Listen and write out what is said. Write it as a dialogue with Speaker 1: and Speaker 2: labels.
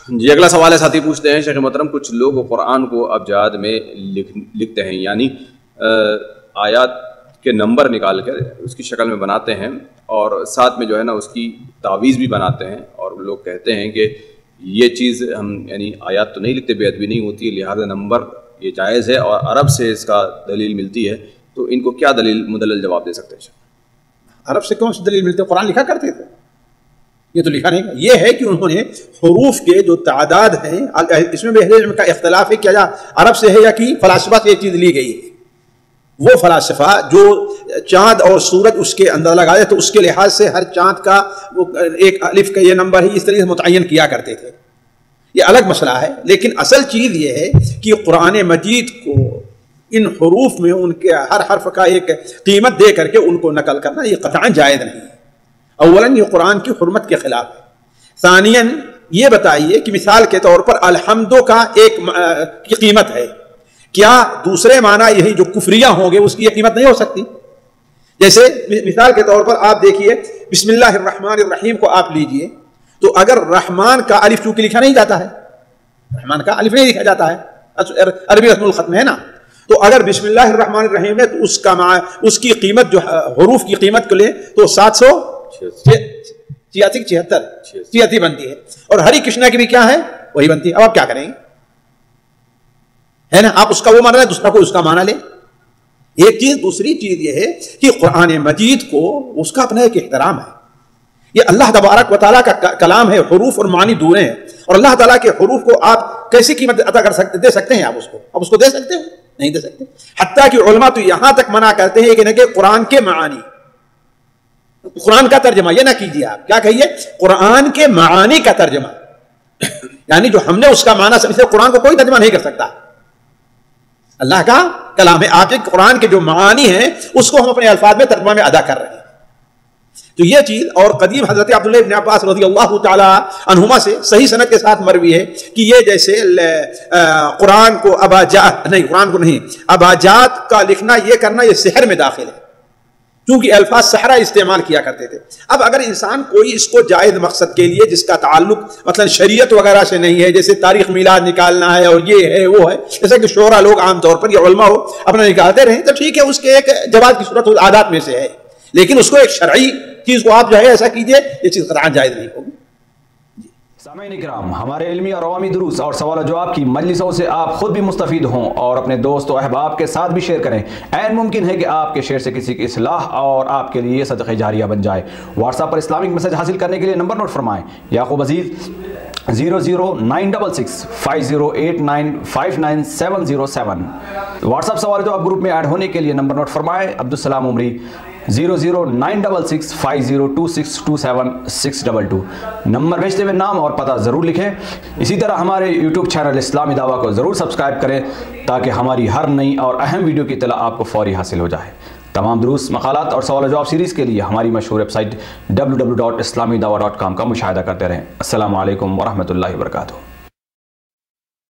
Speaker 1: جی اگلا سوال ہے ساتھی پوچھتے ہیں شیخ محترم کچھ لوگ قرآن کو ابجاد میں لکھتے ہیں یعنی آیات کے نمبر نکال کر اس کی شکل میں بناتے ہیں اور ساتھ میں جو ہے نا اس کی تعویذ بھی بناتے ہیں اور لوگ کہتے ہیں کہ یہ چیز ہم یعنی آیات تو نہیں لکھتے بے ادبی نہیں ہوتی لہذا نمبر یہ جائز ہے اور عرب سے اس کا دلیل ملتی ہے تو ان کو کیا دلیل مدلل جواب دے سکتے ہیں؟
Speaker 2: عرب سے کون سی دلیل ملتی ہے؟ قرآن لکھا کرتے تھے، یہ تو لکھا نہیں. یہ ہے کہ انہوں نے حروف کے جو تعداد ہیں اس میں بھی اہل علم کا اختلاف ہے کہ عرب سے ہے یا کہ فلاسفہ سے یہ چیز لی گئی ہے. وہ فلاسفہ جو چاند اور سورج اس کے اندر لگائے تو اس کے لحاظ سے ہر چاند کا وہ ایک الف کا یہ نمبر ہی اس طریقے سے متعین کیا کرتے تھے. یہ الگ مسئلہ ہے، لیکن اصل چیز یہ ہے کہ قرآن مجید کو ان حروف میں ان کے ہر حرف کا ایک قیمت دے کر کے ان کو نقل کرنا یہ قطعاً جائز نہیں ہے. اولاً یہ قرآن کی حرمت کے خلاف ہے. ثانیاً یہ بتائیے کہ مثال کے طور پر الحمدو کا ایک کی قیمت ہے، کیا دوسرے معنی یہی جو کفریہ ہوں گے اس کی یہ قیمت نہیں ہو سکتی؟ جیسے مثال کے طور پر آپ دیکھیے بسم اللہ الرحمن الرحیم کو آپ لیجئے تو اگر رحمان کا الف چونکہ لکھا نہیں جاتا ہے، رحمان کا الف نہیں لکھا جاتا ہے، عربی رسم الختم ہے نا، تو اگر بسم اللہ الرحمن الرحیم ہے تو اس کی قیمت جو حروف کی قیمت کو لیں تو 786 بنتی ہے، اور ہری کرشنا کی بھی کیا ہے وہی بنتی ہے. اب آپ کیا کریں گے؟ ہے نا، آپ اس کا وہ مانا لیں، دوسرا کو اس کا مانا لیں. ایک چیز. دوسری چیز یہ ہے کہ قرآن مجید کو اس کا اپنا ایک احترام ہے. یہ اللہ تبارک و تعالیٰ کا کلام ہے، حروف اور معنی دور ہیں، اور اللہ تعالیٰ کے حروف کو آپ کیسی قیمت عطا دے سکتے ہیں؟ آپ اس کو دے سکتے ہیں؟ نہیں دے سکتے. حتیٰ کہ علماء تو یہاں تک منع کرتے ہیں کہ قرآن کے معانی، قرآن کا ترجمہ یہ نہ کیجیے. آپ کیا کہیے؟ قرآن کے معانی کا ترجمہ، یعنی جو ہم نے اس کا معنی سمجھے، قرآن کو کوئی ترجمہ نہیں کر سکتا. اللہ کا کلام ہے، آپ کے قرآن کے جو معانی ہیں اس کو ہم اپنے الفاظ میں ترجمہ میں ادا کر رہے ہیں. تو یہ چیز. اور قدیم حضرت عبداللہ ابن عباس رضی اللہ تعالی عنہما سے صحیح سند کے ساتھ مروی ہے کہ یہ جیسے قرآن کو قرآن کو نہیں اباجات کا لکھنا یہ کرنا یہ سحر میں داخل ہے، کیونکہ الفاظ سحرہ استعمال کیا کرتے تھے. اب اگر انسان کوئی اس کو جائز مقصد کے لیے جس کا تعلق مثلا شریعت وغیرہ سے نہیں ہے، جیسے تاریخ میلاد نکالنا ہے اور یہ ہے وہ ہے، جیسا کہ شعراء لوگ عام طور پر یا علماء ہو اپنا نکالتے رہیں، تو ٹھیک ہے، اس کے ایک جواز کی صورت عادات میں سے ہے، لیکن اس کو ایک شرعی چیز کو آپ جو ہے ایسا کیجئے، یہ چیز قطعاً جائز نہیں ہوگی.
Speaker 3: سامعین کرام، ہمارے علمی اور عوامی دروس اور سوال و جواب کی مجلسوں سے آپ خود بھی مستفید ہوں اور اپنے دوست و احباب کے ساتھ بھی شیئر کریں. عین ممکن ہے کہ آپ کے شیئر سے کسی کی اصلاح اور آپ کے لیے صدقہ جاریہ بن جائے. واٹس ایپ پر اسلامک میسج حاصل کرنے کے لیے نمبر نوٹ فرمائیں: یعقوب عزیز 00966 508959 واٹس ایپ سوال جواب گروپ میں ایڈ ہونے کے لیے نمبر نوٹ فرمائیں: عبدالسلام عمری 00966 502627 نمبر بھیجتے ہوئے نام اور پتہ ضرور لکھیں. اسی طرح ہمارے یوٹیوب چینل اسلامی دعویٰ کو ضرور سبسکرائب کریں تاکہ ہماری ہر نئی اور اہم ویڈیو کی اطلاع آپ کو فوری حاصل ہو جائے. تمام دروس، مقالات اور سوال و جواب سیریز کے لیے ہماری مشہور ویب سائٹ www.islamidawah.com کا مشاہدہ کرتے رہیں. السلام علیکم ورحمۃ اللہ وبرکاتہ.